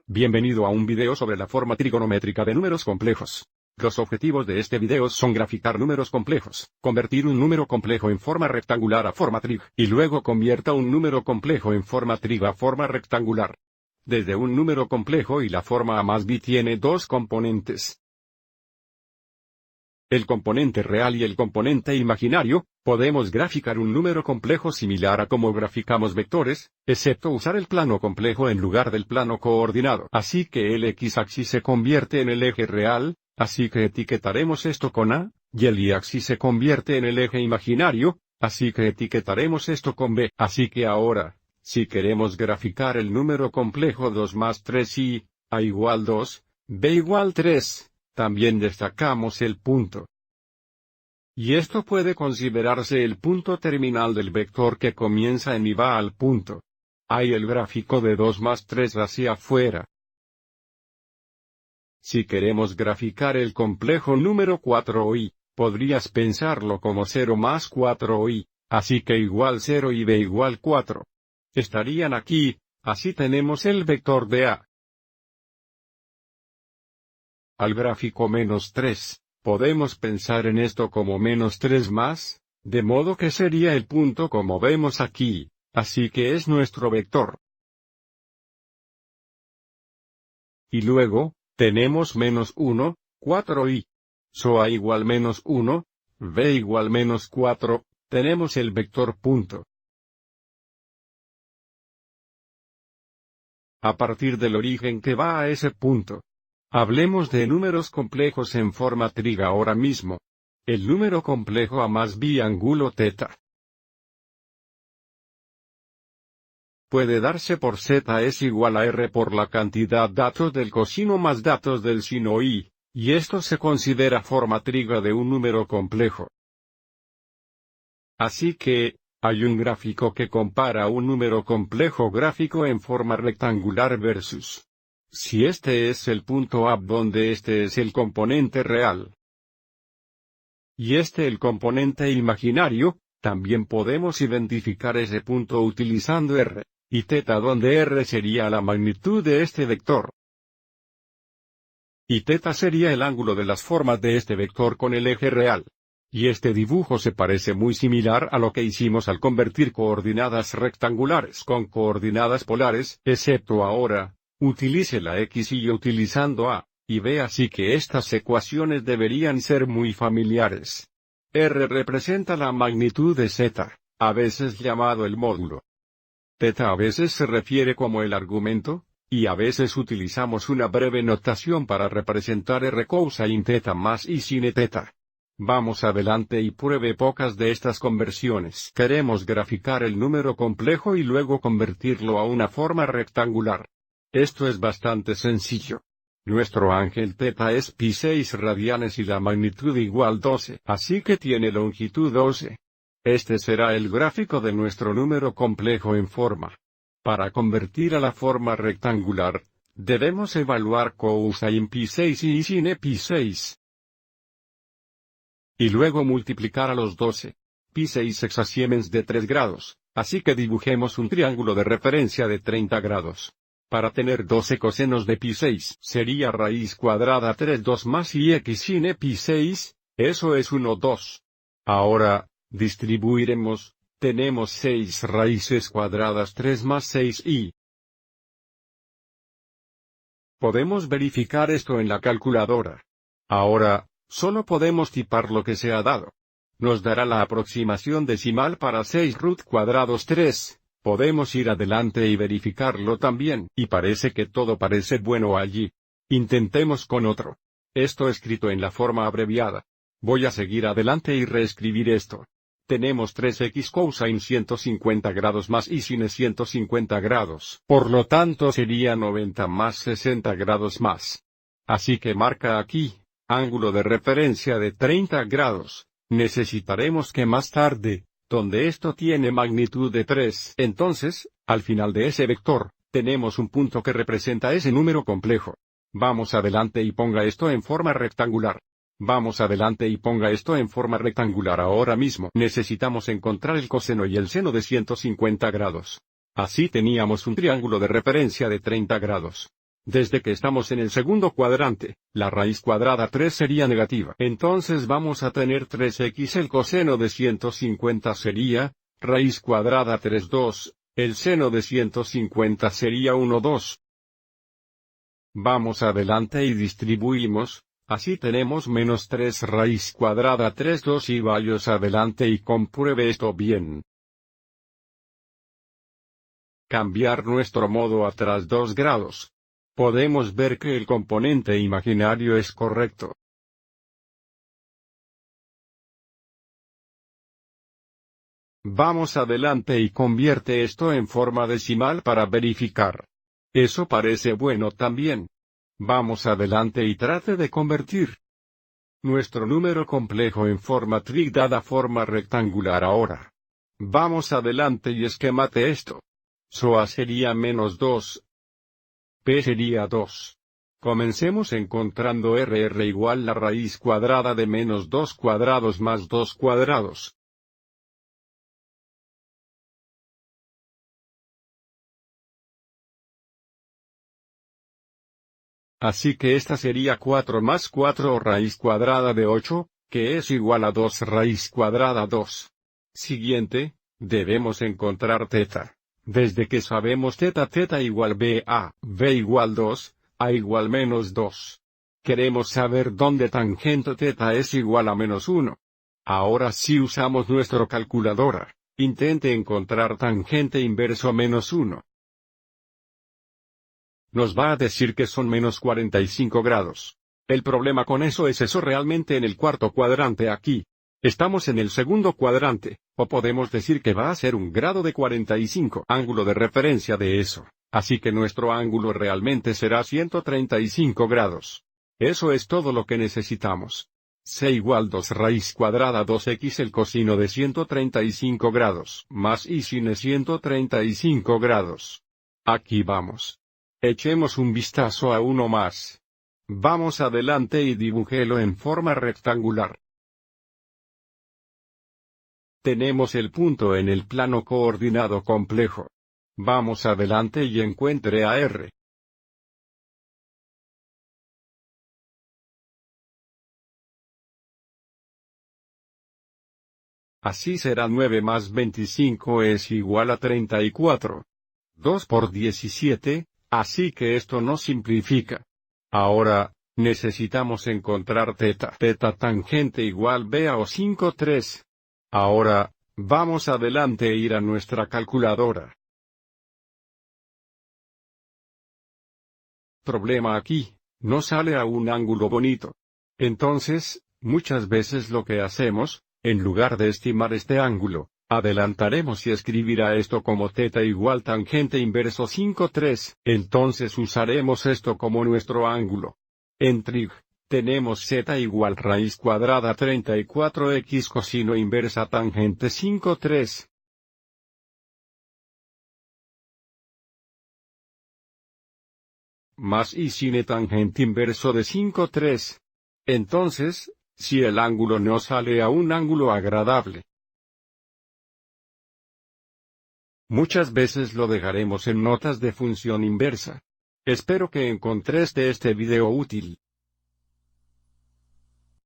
Bienvenido a un video sobre la forma trigonométrica de números complejos. Los objetivos de este video son graficar números complejos, convertir un número complejo en forma rectangular a forma trig, y luego convierta un número complejo en forma trig a forma rectangular. Desde un número complejo y la forma a más b tiene dos componentes. El componente real y el componente imaginario. Podemos graficar un número complejo similar a como graficamos vectores, excepto usar el plano complejo en lugar del plano coordinado. Así que el x-axis se convierte en el eje real, así que etiquetaremos esto con A, y el y-axis se convierte en el eje imaginario, así que etiquetaremos esto con B. Así que ahora, si queremos graficar el número complejo 2 más 3y, A igual 2, B igual 3, también destacamos el punto. Y esto puede considerarse el punto terminal del vector que comienza en y va al punto. Hay el gráfico de 2 más 3 hacia afuera. Si queremos graficar el complejo número 4y, podrías pensarlo como 0 más 4y, así que igual 0 y b igual 4. Estarían aquí, así tenemos el vector de A. Al gráfico menos 3. Podemos pensar en esto como menos 3 más, de modo que sería el punto como vemos aquí, así que es nuestro vector. Y luego, tenemos menos 1, 4y. So A igual menos 1, B igual menos 4, tenemos el vector punto. A partir del origen que va a ese punto. Hablemos de números complejos en forma trig ahora mismo. El número complejo A más B ángulo θ. Puede darse por Z es igual a R por la cantidad datos del cosino más datos del sino y esto se considera forma trig de un número complejo. Así que, hay un gráfico que compara un número complejo gráfico en forma rectangular versus. Si este es el punto A donde este es el componente real, y este el componente imaginario, también podemos identificar ese punto utilizando R, y θ donde R sería la magnitud de este vector. Y θ sería el ángulo de las formas de este vector con el eje real. Y este dibujo se parece muy similar a lo que hicimos al convertir coordenadas rectangulares con coordenadas polares, excepto ahora. Utilice la x y utilizando A, y B así que estas ecuaciones deberían ser muy familiares. R representa la magnitud de z, a veces llamado el módulo. θ a veces se refiere como el argumento, y a veces utilizamos una breve notación para representar R cosine θ más y sin θ. Vamos adelante y pruebe pocas de estas conversiones. Queremos graficar el número complejo y luego convertirlo a una forma rectangular. Esto es bastante sencillo. Nuestro ángel θ es pi6 radianes y la magnitud igual 12, así que tiene longitud 12. Este será el gráfico de nuestro número complejo en forma. Para convertir a la forma rectangular, debemos evaluar cosine pi6 y sin pi6. Y luego multiplicar a los 12. Pi6 exasiemens de 3 grados, así que dibujemos un triángulo de referencia de 30 grados. Para tener 12 cosenos de pi6 sería raíz cuadrada 3 2 más y x sin pi6, eso es 1 2. Ahora, distribuiremos, tenemos 6 raíces cuadradas 3 más 6 y. Podemos verificar esto en la calculadora. Ahora, solo podemos tipar lo que se ha dado. Nos dará la aproximación decimal para 6 root cuadrados 3. Podemos ir adelante y verificarlo también, y parece que todo parece bueno allí. Intentemos con otro. Esto escrito en la forma abreviada. Voy a seguir adelante y reescribir esto. Tenemos 3x cosine 150 grados más y sin 150 grados. Por lo tanto sería 90 más 60 grados más. Así que marca aquí, ángulo de referencia de 30 grados. Necesitaremos que más tarde, donde esto tiene magnitud de 3. Entonces, al final de ese vector, tenemos un punto que representa ese número complejo. Vamos adelante y ponga esto en forma rectangular. Vamos adelante y ponga esto en forma rectangular ahora mismo. Necesitamos encontrar el coseno y el seno de 150 grados. Así teníamos un triángulo de referencia de 30 grados. Desde que estamos en el segundo cuadrante, la raíz cuadrada 3 sería negativa. Entonces vamos a tener 3x. El coseno de 150 sería, raíz cuadrada 3 2, el seno de 150 sería 1 2. Vamos adelante y distribuimos, así tenemos menos 3 raíz cuadrada 3 2 y vayamos adelante y compruebe esto bien. Cambiar nuestro modo a tras 2 grados. Podemos ver que el componente imaginario es correcto. Vamos adelante y convierte esto en forma decimal para verificar. Eso parece bueno también. Vamos adelante y trate de convertir nuestro número complejo en forma trig dada forma rectangular ahora. Vamos adelante y esquemate esto. SOA sería menos 2. P sería 2. Comencemos encontrando RR igual la raíz cuadrada de menos 2 cuadrados más 2 cuadrados. Así que esta sería 4 más 4 o raíz cuadrada de 8, que es igual a 2 raíz cuadrada 2. Siguiente, debemos encontrar θ. Desde que sabemos θ igual b igual 2, a igual menos 2. Queremos saber dónde tangente θ es igual a menos 1. Ahora si usamos nuestra calculadora, intente encontrar tangente inverso menos 1. Nos va a decir que son menos 45 grados. El problema con eso es eso realmente en el cuarto cuadrante aquí. Estamos en el segundo cuadrante, o podemos decir que va a ser un grado de 45 ángulo de referencia de eso, así que nuestro ángulo realmente será 135 grados. Eso es todo lo que necesitamos. C igual 2 raíz cuadrada 2x el cosino de 135 grados más y sin 135 grados. Aquí vamos. Echemos un vistazo a uno más. Vamos adelante y dibujélo en forma rectangular. Tenemos el punto en el plano coordinado complejo. Vamos adelante y encuentre a R. Así será 9 más 25 es igual a 34. 2 por 17, así que esto no simplifica. Ahora, necesitamos encontrar θ. θ tangente igual b a o 5 3. Ahora, vamos adelante e ir a nuestra calculadora. Problema aquí, no sale a un ángulo bonito. Entonces, muchas veces lo que hacemos, en lugar de estimar este ángulo, adelantaremos y escribirá esto como θ igual tangente inverso 5 3. Entonces usaremos esto como nuestro ángulo. En trig, tenemos z igual raíz cuadrada 34x cosino inversa tangente 5 3. Más y sin tangente inverso de 5 3. Entonces, si el ángulo no sale a un ángulo agradable, muchas veces lo dejaremos en notas de función inversa. Espero que encontres este video útil.